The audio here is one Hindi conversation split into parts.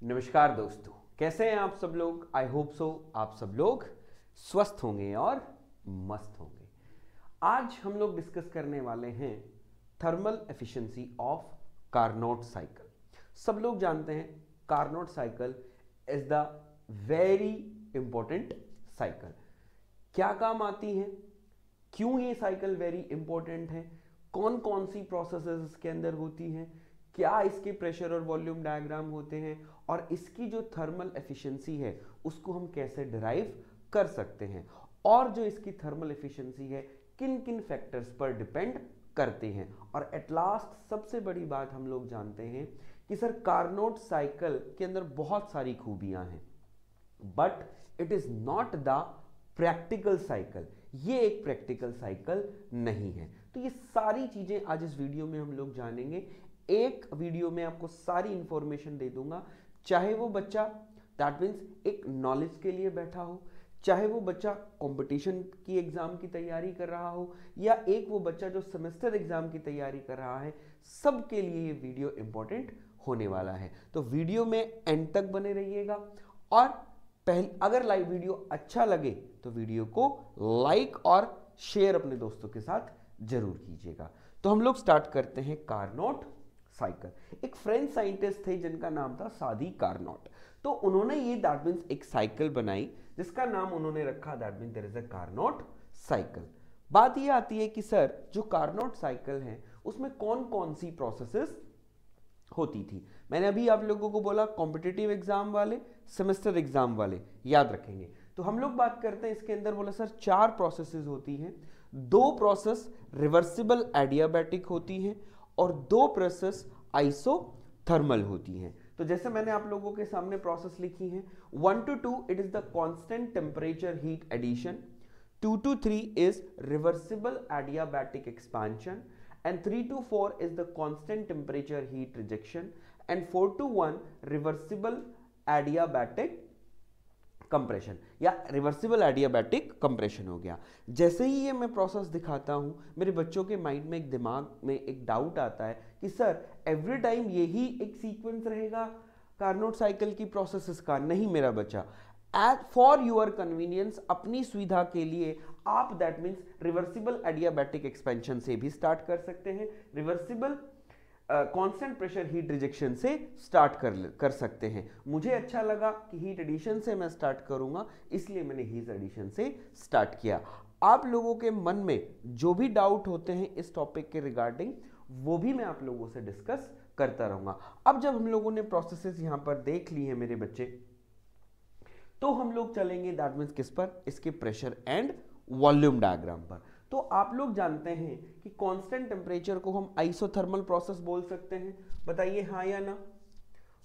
नमस्कार दोस्तों, कैसे हैं आप सब लोग। आई होप सो आप सब लोग स्वस्थ होंगे और मस्त होंगे। आज हम लोग डिस्कस करने वाले हैं thermal efficiency of Carnot cycle. सब लोग जानते हैं Carnot cycle is the very important cycle. क्या काम आती है, क्यों ये साइकिल वेरी इंपॉर्टेंट है, कौन कौन सी प्रोसेसेस इसके अंदर होती हैं, क्या इसके प्रेशर और वॉल्यूम डायग्राम होते हैं और इसकी जो थर्मल एफिशिएंसी है उसको हम कैसे डिराइव कर सकते हैं, और जो इसकी थर्मल एफिशिएंसी है किन किन फैक्टर्स पर डिपेंड करते हैं। और एट लास्ट सबसे बड़ी बात हम लोग जानते हैं कि सर कार्नोट साइकिल के अंदर बहुत सारी खूबियां हैं, but it is not the practical cycle. ये एक प्रैक्टिकल साइकिल नहीं है। तो ये सारी चीजें आज इस वीडियो में हम लोग जानेंगे। एक वीडियो में आपको सारी इंफॉर्मेशन दे दूंगा, चाहे वो बच्चा दैट मीन्स एक नॉलेज के लिए बैठा हो, चाहे वो बच्चा कंपटीशन की एग्जाम की तैयारी कर रहा हो, या एक वो बच्चा जो सेमेस्टर एग्जाम की तैयारी कर रहा है, सबके लिए ये वीडियो इंपॉर्टेंट होने वाला है। तो वीडियो में एंड तक बने रहिएगा। और पहले अगर लाइव वीडियो अच्छा लगे तो वीडियो को लाइक और शेयर अपने दोस्तों के साथ जरूर कीजिएगा। तो हम लोग स्टार्ट करते हैं कार्नोट साइकिल। एक फ्रेंच साइंटिस्ट थे जिनका नाम था सादी कार्नोट। तो उन्होंने ये दैट मीन्स एक साइकिल बनाई जिसका नाम उन्होंने रखा that means there is a Carnot cycle. बात ये आती है कि सर जो कार्नोट साइकिल है उसमें कौन कौन सी प्रोसेसेस होती थी। मैंने अभी आप लोगों को बोला कॉम्पिटिटिव एग्जाम वाले, सेमेस्टर एग्जाम वाले याद रखेंगे। तो हम लोग बात करते हैं इसके अंदर, बोला सर 4 प्रोसेसेस होती हैं। 2 प्रोसेस रिवर्सिबल एडियाबैटिक होती हैं और 2 प्रोसेस आइसोथर्मल होती हैं। तो जैसे मैंने आप लोगों के सामने प्रोसेस लिखी हैं, 1 to 2 it is the constant temperature heat addition, 2 to 3 is reversible adiabatic expansion, and 3 to 4 is the constant temperature heat rejection, and 4 to 1 reversible adiabatic compression या रिवर्सिबल एडियाबैटिक कंप्रेशन हो गया। जैसे ही ये मैं प्रोसेस दिखाता हूं, मेरे बच्चों के माइंड में एक दिमाग में एक डाउट आता है कि सर एवरी टाइम यही एक सीक्वेंस रहेगा कार्नोट साइकिल की प्रोसेसेस का। नहीं मेरा बच्चा, एज फॉर योर कन्वीनियंस, अपनी सुविधा के लिए आप that means reversible adiabatic expansion से भी स्टार्ट कर सकते हैं, reversible constant pressure heat rejection से स्टार्ट कर सकते हैं। मुझे अच्छा लगा कि हीट एडिशन से मैं स्टार्ट करूंगा, इसलिए मैंने हीट एडिशन से स्टार्ट किया। आप लोगों के मन में जो भी डाउट होते हैं इस टॉपिक के रिगार्डिंग, वो भी मैं आप लोगों से डिस्कस करता रहूंगा। अब जब हम लोगों ने प्रोसेसेस यहां पर देख ली है मेरे बच्चे, तो हम लोग चलेंगे दैट मीन्स किस पर, इसके प्रेशर एंड वॉल्यूम डायग्राम पर। तो आप लोग जानते हैं कि कांस्टेंट टेम्परेचर को हम आइसोथर्मल प्रोसेस बोल सकते हैं। बताइए हाँ या ना,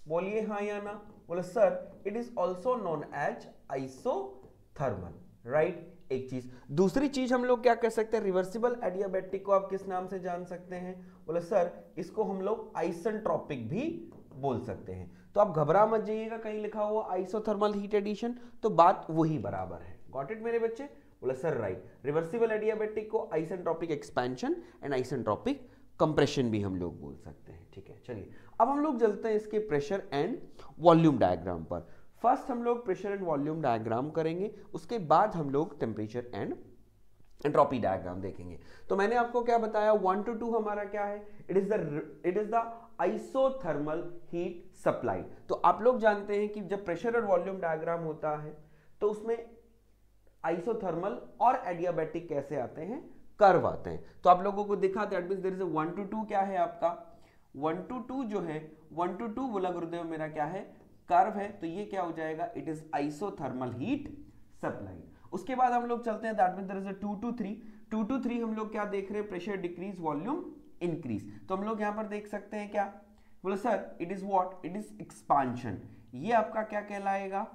बोलिए हाँ या ना। बोले sir it is also known as isothermal, right. एक चीज, दूसरी चीज हम लोग क्या कह सकते हैं, रिवर्सिबल एडियाबैटिक को आप किस नाम से जान सकते हैं। बोले सर इसको हम लोग आइसेंट्रोपिक भी बोल सकते हैं। तो आप घबरा मत जाइएगा, कहीं लिखा हुआ आइसोथर्मल हीट एडिशन, तो बात वही बराबर है। गॉट इट मेरे बच्चे। बोला सर राइट, रिवर्सिबल एडियाबैटिक को isentropic expansion and isentropic compression भी हम लोग बोल सकते हैं। ठीक है, चलिए अब हम लोग चलते हैं इसके प्रेशर एंड वॉल्यूम डायग्राम पर। फर्स्ट हम लोग प्रेशर एंड वॉल्यूम डायग्राम करेंगे, उसके बाद हम लोग टेम्परेचर एंड एंट्रोपी डायग्राम देखेंगे। तो मैंने आपको क्या बताया, 1 to 2 हमारा क्या है, it is the isothermal heat supply. तो आप लोग जानते हैं कि जब प्रेशर और वॉल्यूम डायग्राम होता है तो उसमें आइसोथर्मल और एडियाबैटिक कैसे आते हैं, कर्व आते हैं। तो आप लोगों को दिखा that means there is a 1 to 2 क्या है आपका, 1 to 2 जो है 1 to 2 बोला गुरुदेव मेरा क्या है, कर्व है। तो ये क्या हो जाएगा, it is isothermal heat supply. उसके बाद हम लोग चलते हैं that means there is a 2 to 3। 2 to 3 हम लोग क्या देख रहे हैं, प्रेशर डिक्रीज वॉल्यूम इंक्रीज। तो हम लोग यहां पर देख सकते हैं क्या, बोले sir it is what, it is expansion. ये आपका क्या कहलाएगा,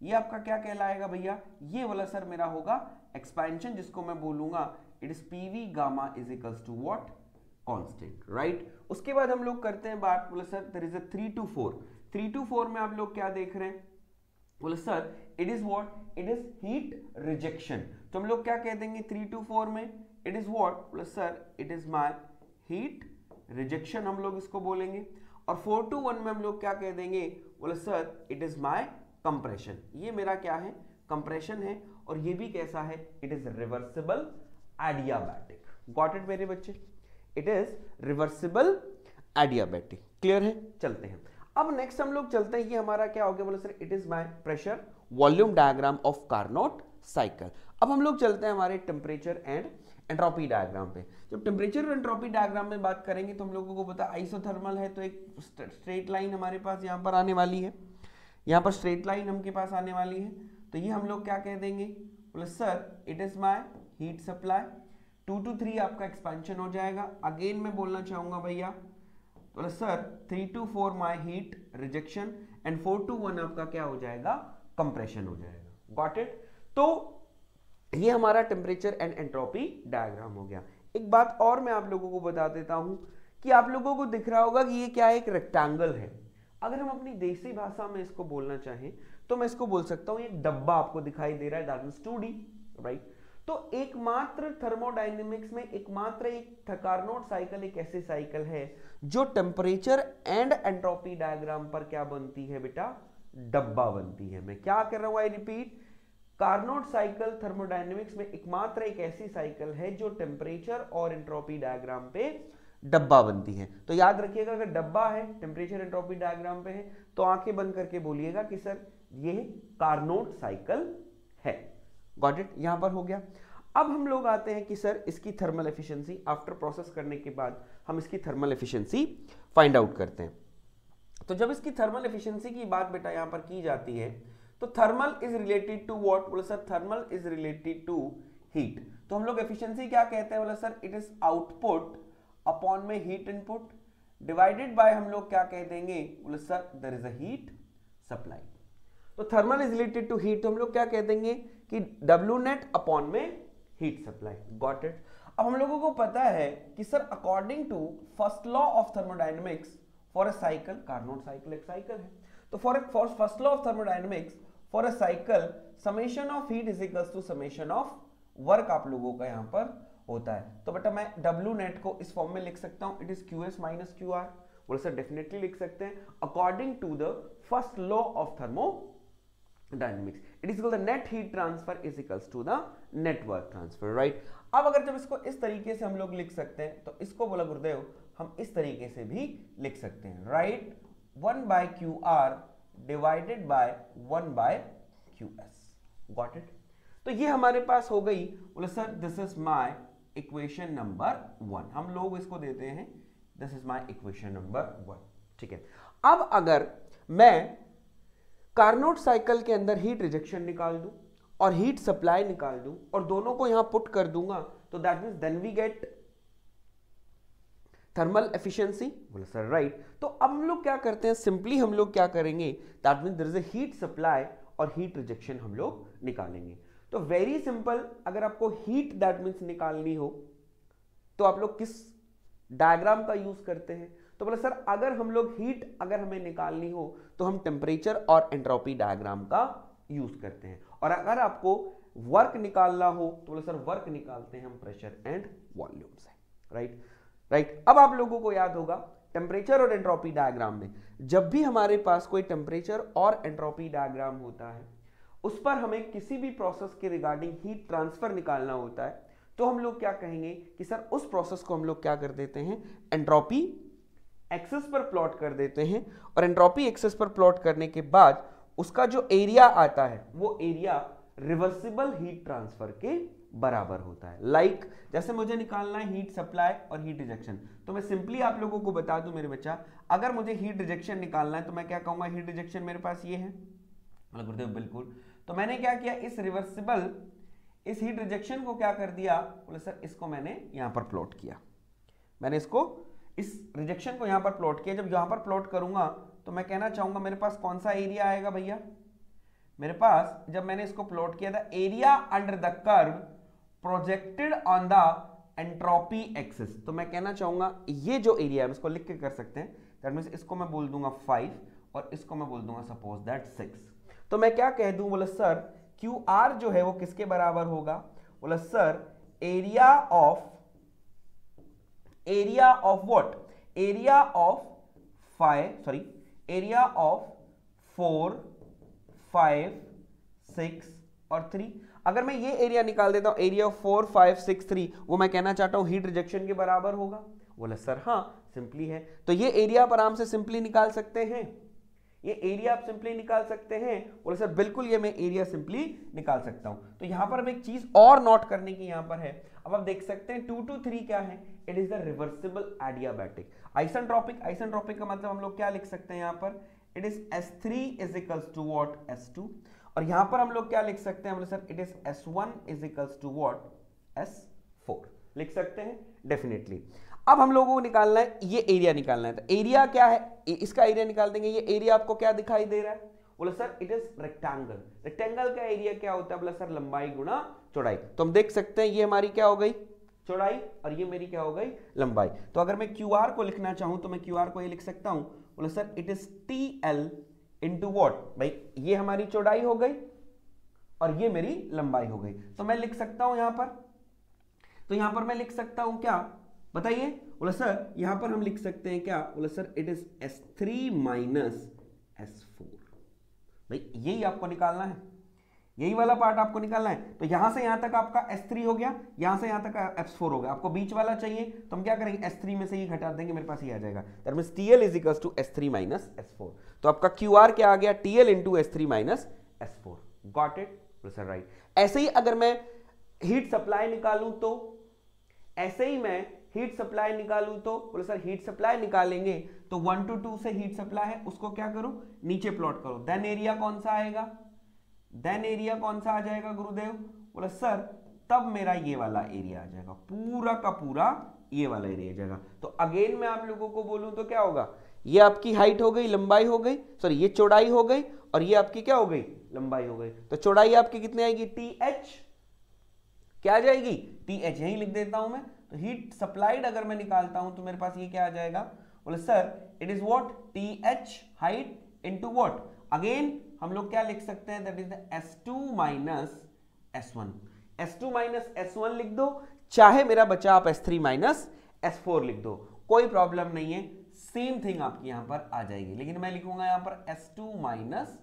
ये आपका क्या कहलाएगा भैया, ये वाला सर मेरा होगा एक्सपेंशन, जिसको मैं बोलूंगा it is PV gamma is equals to what, constant, right. उसके बाद हम लोग करते हैं बात, बोले sir there is a 3 to 4। 3 to 4 में आप लोग क्या देख रहे हैं, बोले sir it is what, it is heat rejection. तो हम लोग क्या कह देंगे 3 to 4 में, इट इज व्हाट, बोले sir it is my heat rejection, हम लोग इसको बोलेंगे। और 4 to 1 में हम लोग क्या कह देंगे, बोले sir it is my compression, ये मेरा क्या है, कंप्रेशन है, और ये भी कैसा है, it is reversible adiabatic. Got it मेरे बच्चे, it is reversible adiabatic. Clear है, चलते हैं अब नेक्स्ट हम लोग चलते हैं, ये हमारा क्या हो गया, बोले sir it is my pressure volume diagram of Carnot cycle. अब हम लोग चलते हैं हमारे टेम्परेचर एंड एंट्रोपी डायग्राम पे। जब टेम्परेचर और एंट्रोपी डायग्राम में बात करेंगे तो हम लोगों को पता आइसोथर्मल है, तो एक स्ट्रेट लाइन हमारे पास यहाँ पर आने वाली है, यहाँ पर स्ट्रेट लाइन हमके पास आने वाली है, तो ये हम लोग क्या कह देंगे, बोले sir it is my heat supply. 2 to 3 आपका एक्सपेंशन हो जाएगा। अगेन मैं बोलना चाहूंगा भैया, बोले sir 3 to 4 my heat rejection and 4 to 1 आपका क्या हो जाएगा, कंप्रेशन हो जाएगा। Got it. तो ये हमारा टेम्परेचर एंड एंट्रोपी डायग्राम हो गया। एक बात और मैं आप लोगों को बता देता हूं कि आप लोगों को दिख रहा होगा कि ये क्या है, एक रेक्टेंगल है। अगर हम अपनी देसी भाषा में इसको बोलना चाहें तो मैं इसको बोल सकता हूं एक डब्बा आपको दिखाई दे रहा है, दैट मींस 2D, राइट। तो एकमात्र थर्मोडायनेमिक्स में एकमात्र एक कार्नोट साइकिल एक ऐसी साइकिल है जो टेम्परेचर एंड एंट्रोपी डायग्राम पर क्या बनती है बेटा, डब्बा बनती है। मैं क्या कर रहा हूं, I repeat, Carnot cycle thermodynamics में एकमात्र एक ऐसी साइकिल है जो टेम्परेचर और एंट्रोपी डायग्राम पे डब्बा बनती है। तो याद रखिएगा, अगर डब्बा है टेम्परेचर एंट्रोपी डायग्राम पे है तो आंखें बंद करके बोलिएगा कि सर ये कार्नोट साइकिल है। गॉट इट, यहां पर हो गया। अब हम लोग आते हैं कि सर इसकी थर्मल एफिशिएंसी, आफ्टर प्रोसेस करने के बाद हम इसकी थर्मल एफिशिएंसी फाइंड आउट करते हैं। तो जब इसकी थर्मल एफिशिएंसी की बात बेटा यहां पर की जाती है तो thermal is related to what, बोले sir thermal is related to heat. तो हम लोग एफिशिएंसी क्या कहते हैं, बोले sir it is output upon में हीट इनपुट डिवाइडेड बाय हम लोग क्या कह देंगे, बोले sir there is a heat supply. तो thermal is related to heat, तो हम लोग क्या कह देंगे कि W नेट अपॉन में हीट सप्लाई। Got it. अब हम लोगों को पता है कि sir according to first law of thermodynamics for a cycle, Carnot cycle एक साइकिल है, तो for first law of thermodynamics for a cycle summation of heat is equals to summation of work आप लोगों का यहां पर होता है। तो बेटा मैं W नेट को इस फॉर्म में लिख सकता हूं, it is QS minus QR। बोले सर डेफिनेटली लिख सकते हैं, according to the first law of thermodynamics it is equal the net heat transfer is equals to the net work transfer, right. अब अगर जब इसको इस तरीके से हम लोग लिख सकते हैं तो इसको बोला गुरुदेव हम इस तरीके से भी लिख सकते हैं, right, 1/QR divided by 1/QS। Got it. तो ये हमारे पास हो गई, बोले sir this is my equation number 1। हम लोग इसको देते हैं this is my equation number 1, ठीक है। अब अगर मैं कार्नोट साइकिल के अंदर हीट रिजेक्शन निकाल दूं और हीट सप्लाई निकाल दूं और दोनों को यहां पुट कर दूंगा तो that means then we get thermal efficiency, बोले सर राइट। तो अब हम लोग क्या करते हैं, सिंपली हम लोग क्या करेंगे, that means there is a heat supply और हीट रिजेक्शन हम लोग निकालेंगे। तो वेरी सिंपल, अगर आपको हीट दैट मींस निकालनी हो तो आप लोग किस डायग्राम का यूज करते हैं, तो बोले सर अगर हम लोग हीट अगर हमें निकालनी हो तो हम टेम्परेचर और एंट्रोपी डायग्राम का यूज करते हैं, और अगर आपको वर्क निकालना हो तो बोले सर वर्क निकालते हैं हम प्रेशर एंड वॉल्यूम से, राइट राइट। अब आप लोगों को याद होगा टेम्परेचर और एंट्रोपी डायग्राम में जब भी हमारे पास कोई टेम्परेचर और एंट्रोपी डायग्राम होता है उस पर हमें किसी भी प्रोसेस के रिगार्डिंग हीट ट्रांसफर निकालना होता है तो हम लोग क्या कहेंगे कि सर उस प्रोसेस को हम लोग क्या कर देते हैं, एंट्रोपी एक्सिस पर प्लॉट कर देते हैं, और एंट्रोपी एक्सिस पर प्लॉट करने के बाद उसका जो एरिया आता है वो एरिया रिवर्सिबल हीट ट्रांसफर के बराबर होता है। लाइक जैसे मुझे निकालना है हीट सप्लाई और हीट रिजेक्शन, तो मैं सिंपली आप लोगों को बता दूं मेरे बच्चा, अगर मुझे हीट रिजेक्शन निकालना है तो मैं क्या कहूंगा, हीट रिजेक्शन मेरे पास ये है, गुरुदेव बिल्कुल। तो मैंने क्या किया, इस हीट रिजेक्शन को क्या कर दिया, बोले सर इसको मैंने यहां पर प्लॉट किया, मैंने इसको इस रिजेक्शन को यहां पर प्लॉट किया। जब यहां पर प्लॉट करूंगा तो मैं कहना चाहूंगा मेरे पास कौन सा एरिया आएगा भैया, मेरे पास जब मैंने इसको प्लॉट किया था area under the curve projected on the entropy axis, तो मैं कहना चाहूंगा ये जो एरिया है इसको लिख के कर सकते हैं, दैट मींस इसको मैं बोल दूंगा 5 और इसको मैं बोल दूंगा सपोज दैट 6। तो मैं क्या कह दूं, बोले सर QR जो है वो किसके बराबर होगा, बोले sir area of what, area of area of 4, 5, 6 और 3। अगर मैं ये एरिया निकाल देता हूं, एरिया ऑफ 4, 5, 6, 3, वो मैं कहना चाहता हूं हीट रिजेक्शन के बराबर होगा। बोला सर हाँ सिंपली है, तो ये एरिया आप आराम से सिंपली निकाल सकते हैं, ये एरिया आप सिंपली निकाल सकते हैं। बोले सर बिल्कुल ये मैं एरिया सिंपली निकाल सकता हूं। तो यहां पर अब एक चीज और नोट करने की यहां पर है, अब आप देख सकते हैं 2 to 3 क्या है, it is the reversible adiabatic. Isentropic का मतलब हम लोग क्या लिख सकते हैं यहां पर, it is S3 is equals to what, S2। और यहां पर हम लोग क्या लिख सकते हैं, बोले sir it is S1 is equals to what, S4 लिख सकते हैं डेफिनेटली। अब हम लोगों को निकालना है, ये एरिया निकालना है, तो एरिया क्या है, इसका एरिया निकाल देंगे। ये एरिया आपको क्या दिखाई दे रहा है, बोला sir it is rectangle. Rectangle का एरिया क्या होता है, बोला सर लंबाई गुणा चौड़ाई। तो हम देख सकते हैं ये हमारी क्या हो गई, चौड़ाई, और ये मेरी क्या हो गई, लंबाई। तो अगर मैं QR को लिखना चाहूं तो मैं QR को ये लिख सकता हूं, बोला sir it is TL into what, भाई ये हमारी चौड़ाई हो गई और ये मेरी लंबाई हो गई। तो मैं लिख सकता हूं यहां पर, तो यहां पर मैं लिख सकता हूं क्या बताइए, बोला सर यहां पर हम लिख सकते हैं क्या, बोला sir it is S3 minus S4। भाई यही आपको निकालना है, यही वाला पार्ट आपको निकालना है। तो यहां से यहां तक आपका S3 हो गया, यहां से यहां तक S4 हो गया। आपको बीच वाला चाहिए तो हम क्या करेंगे, S3 में से ही घटा देंगे, मेरे पास ये आ जाएगा। That means TL is equals to S3 minus S4। तो आपका QR क्या आ गया, TL into S3 minus S4। Got it, sir right. ऐसे ही अगर मैं हीट सप्लाई निकालूं तो, ऐसे ही मैं हीट सप्लाई निकालूं तो, बोले सर हीट सप्लाई निकालेंगे तो 1 to 2 से हीट सप्लाई है, उसको क्या करो, नीचे प्लॉट करो। देन एरिया कौन सा आएगा, देन एरिया कौन सा आ जाएगा गुरुदेव, बोला सर तब मेरा ये वाला एरिया आ जाएगा, पूरा का पूरा ये वाला एरिया आ जाएगा। तो अगेन मैं आप लोगों को बोलूं तो क्या होगा, ये आपकी हाइट हो गई, लंबाई हो गई, सॉरी ये चौड़ाई हो गई, और ये आपकी क्या हो गई, लंबाई हो गई। तो चौड़ाई आपकी कितनी आएगी, TH, क्या आ जाएगी, TH, यही लिख देता हूं मैं। तो हीट सप्लाइड अगर मैं निकालता हूं तो मेरे पास ये क्या आ जाएगा, बोले sir it is what, TH height into what, again हम लोग क्या लिख सकते हैं, that is the S2 minus S1। S2 minus S1 लिख दो, चाहे मेरा बचा आप S3 माइनस S4 लिख दो, कोई प्रॉब्लम नहीं है, सेम थिंग आपकी यहां पर आ जाएगी। लेकिन मैं लिखूंगा यहां पर S2 माइनस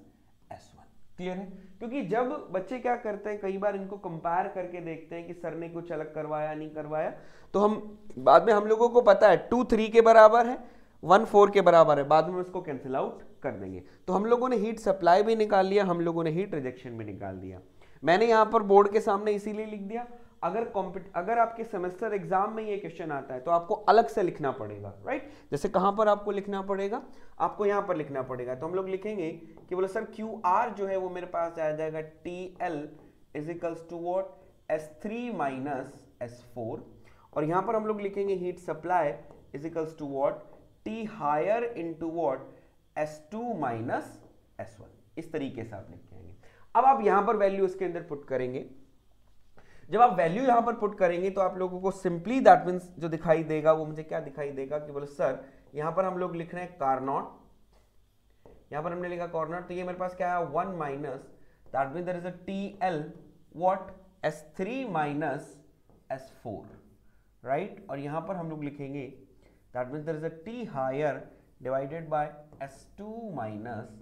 S1। क्लियर है, क्योंकि जब बच्चे क्या करते हैं, कई बार इनको कंपेयर करके देखते हैं कि सर ने कुछ अलग करवाया नहीं करवाया, तो हम बाद में हम लोगों को पता है 2 3 के बराबर है, 1 4 के बराबर है, बाद में उसको कैंसिल आउट कर देंगे। तो हम लोगों ने हीट सप्लाई भी निकाल लिया, हम लोगों ने हीट रिजेक्शन भी निकाल दिया। मैंने यहां पर बोर्ड के सामने इसीलिए लिख दिया, अगर आपके सेमेस्टर एग्जाम में ये क्वेश्चन आता है तो आपको अलग से लिखना पड़ेगा, राइट। जैसे कहां पर आपको लिखना पड़ेगा, आपको यहां पर लिखना पड़ेगा। तो हम लोग लिखेंगे कि बोले सर QR जो है वो मेरे पास आ जाएगा TL is equals to what, S3 minus S4। और यहां पर हम लोग लिखेंगे heat supply is equals to what, T higher into what, S2 minus S1। इस तरीके से आप लिख के आएंगे। अब आप यहां पर वैल्यू इसके अंदर पुट करेंगे, जब आप वैल्यू यहां पर पुट करेंगे तो आप लोगों को सिंपली दैट मींस जो दिखाई देगा वो मुझे क्या दिखाई देगा कि बोले सर यहां पर हम लोग लिख रहे हैं कार्नोट, यहां पर हमने लिखा कार्नोट, तो ये मेरे पास क्या है 1 minus, that means there is a TL what, S3 minus S4, right. और यहां पर हम लोग लिखेंगे that means there is a T higher divided by S2 minus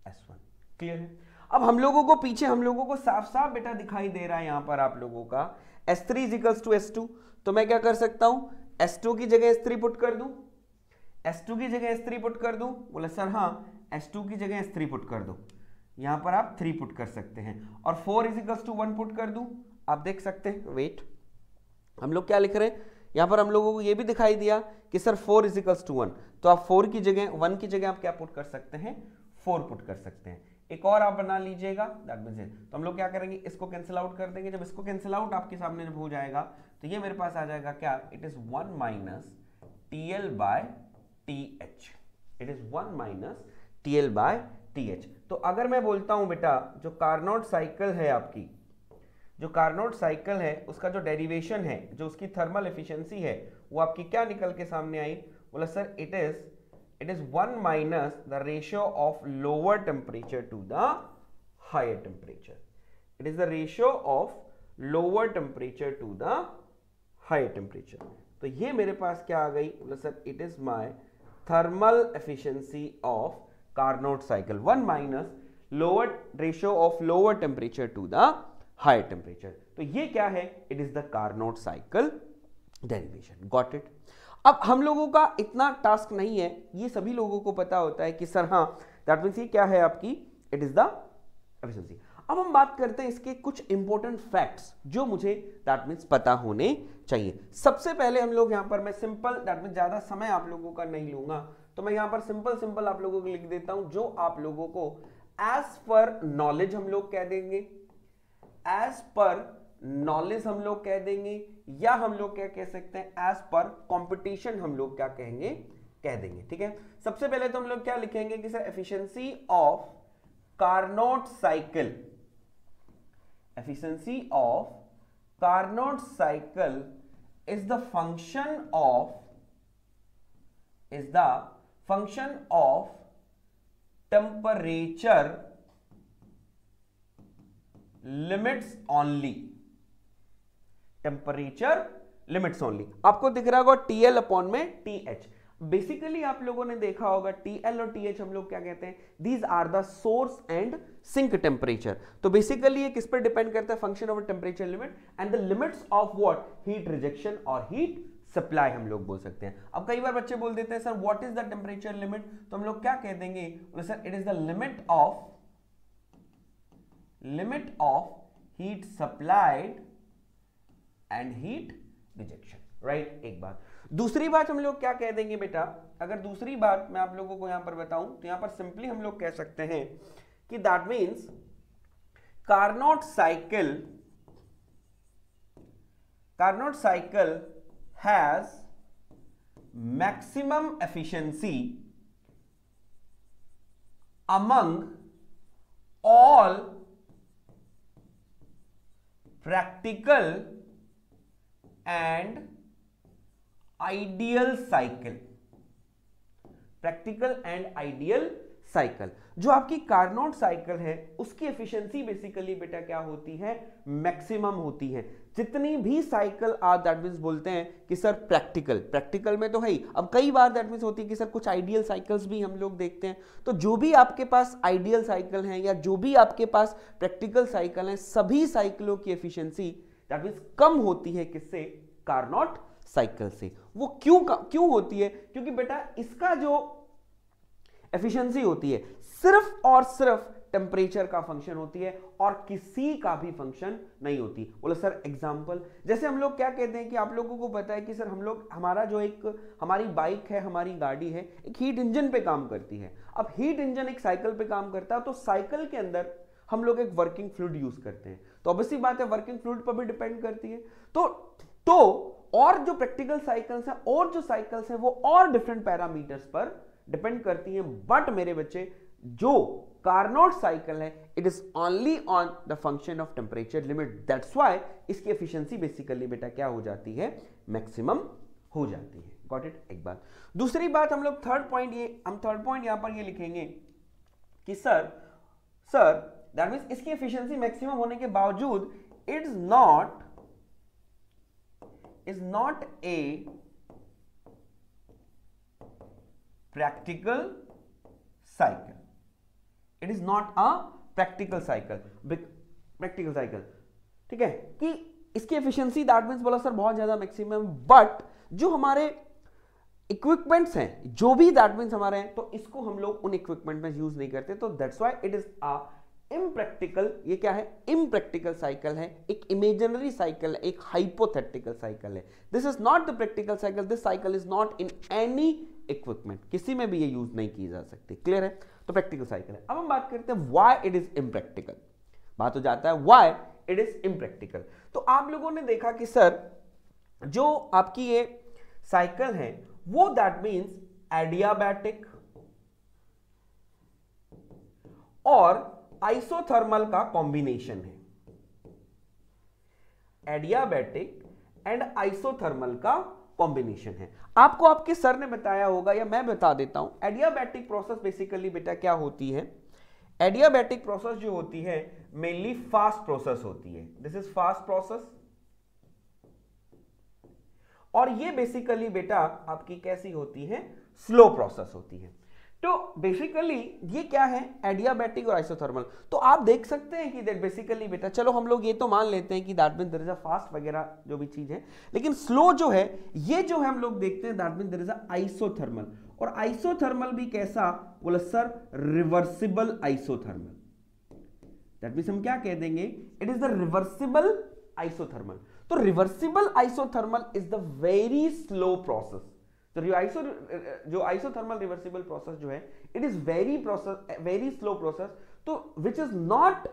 S1। Clear है। अब हम लोगों को पीछे हम लोगों को साफ साफ बेटा दिखाई दे रहा है यहां पर आप लोगों का S3 is equals to S2। तो मैं क्या कर सकता हूं, S2 की जगह S3 पुट कर दूं, S2 की जगह S3 पुट कर दूं, बोले सर हाँ S2 की जगह S3 पुट कर दो, यहां पर आप 3 पुट कर सकते हैं। और 4 इज इक्वल्स टू 1 पुट कर दूं, आप देख सकते हैं, वेट हम लोग क्या लिख रहे हैं, यहां पर हम लोगों को ये भी दिखाई दिया कि सर 4 इज इक्वल्स टू 1, तो आप 4 की जगह 1 की जगह आप क्या पुट कर सकते हैं, 4 पुट कर सकते हैं। एक और आप बना लीजिएगा, दैट मींस तो हम लोग क्या करेंगे, इसको कैंसिल आउट कर देंगे। जब इसको कैंसिल आउट आपके सामने जब हो जाएगा तो ये मेरे पास आ जाएगा क्या, it is 1 minus TL by TH, it is 1 minus TL by TH। तो अगर मैं बोलता हूं बेटा जो कार्नोट साइकिल है आपकी, जो कार्नोट साइकिल है उसका जो डेरिवेशन है, जो उसकी थर्मल एफिशिएंसी है, वो आपकी क्या निकल के सामने आई, बोला sir it is 1 minus the ratio of lower temperature to the higher temperature. It is the ratio of lower temperature to the higher temperature. तो ये मेरे पास क्या आ गई, बोला sir it is my thermal efficiency of Carnot cycle, 1 minus lower ratio of lower temperature to the higher temperature. तो ये क्या है? It is the Carnot cycle derivation. Got it? अब हम लोगों का इतना टास्क नहीं है, ये सभी लोगों को पता होता है कि सर हाँ दैट मीन्स ये क्या है आपकी, इट इज द एफिशिएंसी। अब हम बात करते हैं इसके कुछ इंपॉर्टेंट फैक्ट्स जो मुझे दैट मीन्स पता होने चाहिए। सबसे पहले हम लोग यहां पर, मैं सिंपल दैट मीन्स ज्यादा समय आप लोगों का नहीं लूंगा, तो मैं यहां पर सिंपल आप लोगों को लिख देता हूं जो आप लोगों को एज पर नॉलेज हम लोग कह देंगे, एज पर नॉलेज हम लोग कह देंगे, या हम लोग क्या कह सकते हैं एज पर कंपटीशन हम लोग क्या कहेंगे, कह देंगे। ठीक है, सबसे पहले तो हम लोग क्या लिखेंगे कि sir efficiency of Carnot cycle, efficiency of Carnot cycle is the function of temperature limits only, temperature limits only. आपको दिख रहा होगा TL अपॉन में TH। बेसिकली आप लोगों ने देखा होगा TL और TH हम लोग क्या कहते हैं, these are the source and sink temperature. तो बेसिकली ये किस पर डिपेंड करता है, function of temperature limit and the limits of what, heat rejection और हीट सप्लाई हम लोग बोल सकते हैं। अब कई बार बच्चे बोल देते हैं sir what is the temperature limit, तो हम लोग क्या कह देंगे sir it is the limit of heat supplied and heat rejection, right. एक बात। दूसरी बात हम लोग क्या कह देंगे बेटा, अगर दूसरी बात मैं आप लोगों को यहां पर बताऊं तो यहां पर सिंपली हम लोग कह सकते हैं कि that means Carnot cycle has maximum efficiency among all practical and ideal cycle, practical and ideal cycle. जो आपकी कार्नोट साइकिल है उसकी एफिशिएंसी बेसिकली बेटा क्या होती है, मैक्सिमम होती है। जितनी भी साइकिल आप दैट मींस बोलते हैं कि सर प्रैक्टिकल में तो है ही, अब कई बार दैट मींस होती है कि सर कुछ आइडियल साइकिल्स भी हम लोग देखते हैं। तो जो भी आपके पास आइडियल साइकिल हैं या जो भी आपके पास प्रैक्टिकल साइकिल हैं, सभी साइकिलों की एफिशिएंसी दैट मींस कम होती है किससे, कार्नोट साइकिल से। वो क्यों होती है, क्योंकि बेटा इसका जो एफिशिएंसी होती है सिर्फ और सिर्फ टेम्परेचर का फंक्शन होती है और किसी का भी फंक्शन नहीं होती। बोलो सर एग्जांपल, जैसे हम लोग क्या कहते हैं कि आप लोगों को पता है कि सर हम लोग हमारा जो एक हमारी बाइक है, हमारी गाड़ी है, एक हीट इंजन पे काम करती है। अब हीट इंजन एक साइकिल पे काम करता है, तो साइकिल के अंदर हम लोग एक वर्किंग फ्लूइड यूज करते हैं। तो ऑब्वियसली बात है वर्किंग फ्लूइड पर भी डिपेंड करती है। तो और जो प्रैक्टिकल साइकिल्स हैं और जो साइकिल्स हैं वो और डिफरेंट पैरामीटर्स पर डिपेंड करती हैं। बट मेरे बच्चे जो कार्नोट साइकिल है it is only on the function of temperature limit, that's why इसकी एफिशिएंसी बेसिकली बेटा क्या हो जाती है, मैक्सिमम हो जाती है। Got it? एक बात। दूसरी बात हम लोग थर्ड पॉइंट यहां पर ये लिखेंगे कि सर दैट मींस इसकी एफिशिएंसी मैक्सिमम होने के बावजूद is not a practical cycle. It is not a practical cycle. ठीक है कि इसकी एफिशिएंसी दैट मींस बोला सर बहुत ज्यादा मैक्सिमम, बट जो हमारे इक्विपमेंट्स हैं जो भी दैट मींस हमारे हैं, तो इसको हम लोग उन इक्विपमेंट में यूज नहीं करते। तो that's why it is a impractical. ये क्या है, इम्प्रैक्टिकल साइकिल है, एक इमेजिनरी साइकिल है, एक हाइपोथेटिकल साइकिल है। This is not the practical cycle, this cycle is not in any equipment, किसी में भी ये यूज नहीं की जा सकती। क्लियर है? तो प्रैक्टिकल साइकिल है। अब हम बात करते हैं व्हाई इट इज इम्प्रैक्टिकल। बात हो जाता है व्हाई इट इज इम्प्रैक्टिकल। तो आप लोगों ने देखा कि सर जो आपकी ये साइकिल है वो दैट मींस एडियाबैटिक और आइसोथर्मल का कॉम्बिनेशन है। एडियाबैटिक एंड आइसोथर्मल का कॉम्बिनेशन है। आपको आपके सर ने बताया होगा या मैं बता देता हूं, एडियाबैटिक प्रोसेस बेसिकली बेटा क्या होती है, एडियाबैटिक प्रोसेस जो होती है मेनली फास्ट प्रोसेस होती है। दिस इज फास्ट प्रोसेस और ये बेसिकली बेटा आपकी कैसी होती है, स्लो प्रोसेस होती है। तो बेसिकली ये क्या है, एडियाबैटिक और आइसोथर्मल। तो आप देख सकते हैं कि दैट बेसिकली बेटा, चलो हम लोग ये तो मान लेते हैं कि that mean there is a fast वगैरह जो भी चीज है, लेकिन स्लो जो है ये जो है हम लोग देखते हैं that mean there is a isothermal. और आइसोथर्मल भी कैसा, बोला sir reversible isothermal. That means हम क्या कह देंगे, it is the reversible isothermal. तो reversible isothermal is the very slow process. तो जो आइसोथर्मल रिवर्सिबल प्रोसेस जो है, it is very slow process, तो which is not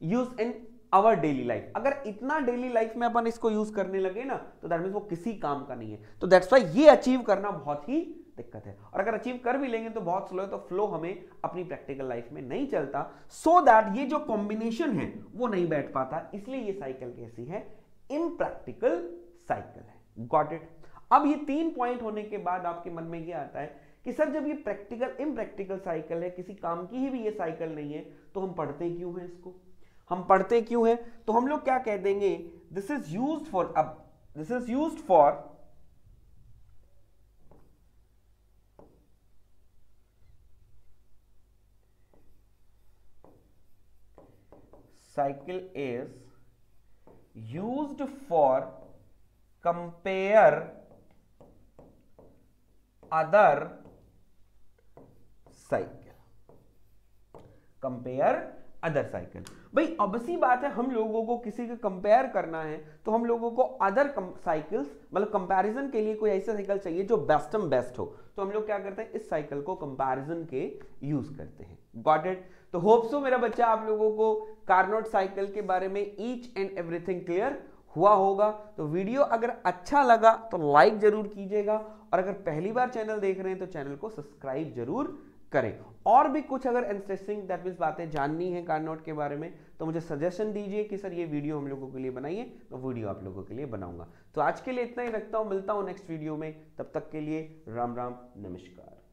use in our daily life. अगर इतना डेली लाइफ में अपन इसको यूज करने लगे ना, तो दैट मींस वो किसी काम का नहीं है। तो दैट्स व्हाई ये अचीव करना बहुत ही दिक्कत है, और अगर अचीव कर भी लेंगे तो बहुत स्लो है, तो फ्लो हमें अपनी प्रैक्टिकल लाइफ में नहीं चलता, सो दैट ये जो कॉम्बिनेशन है वो नहीं बैठ पाता, इसलिए ये साइकिल कैसी है, इम्प्रैक्टिकल साइकिल है। Got it. अब ये 3 पॉइंट होने के बाद आपके मन में ये आता है कि सर जब ये प्रैक्टिकल इम्प्रैक्टिकल साइकिल है, किसी काम की ही भी ये साइकिल नहीं है, तो हम पढ़ते क्यों हैं इसको, हम पढ़ते क्यों हैं? तो हम लोग क्या कह देंगे, दिस इज यूज्ड फॉर, अब this is used for cycle is used for compare other cycle, compare other cycle. भाई ऑब्वियसली बात है, हम लोगों को किसी का कंपेयर करना है तो हम लोगों को अदर साइकिल्स, मतलब कंपैरिजन के लिए कोई ऐसा साइकिल चाहिए जो बेस्ट बेस्ट हो, तो हम लोग क्या करते हैं, इस साइकिल को कंपैरिजन के यूज करते हैं। Got it. तो होप सो मेरा बच्चा आप लोगों को कार्नोट साइकिल के बारे में ईच एंड एवरीथिंग क्लियर हुआ होगा। तो वीडियो अगर अच्छा लगा तो लाइक जरूर कीजिएगा, और अगर पहली बार चैनल देख रहे हैं तो चैनल को सब्सक्राइब जरूर करें। और भी कुछ अगर इंटरेस्टिंग दैट मींस बातें जाननी है कार्नोट के बारे में, तो मुझे सजेशन दीजिए कि सर ये वीडियो हम लोगों के लिए बनाइए, तो वीडियो आप लोगों के लिए बनाऊंगा। तो आज के लिए इतना ही रखता हूं, मिलता हूं नेक्स्ट वीडियो में, तब तक के लिए राम राम, नमस्कार।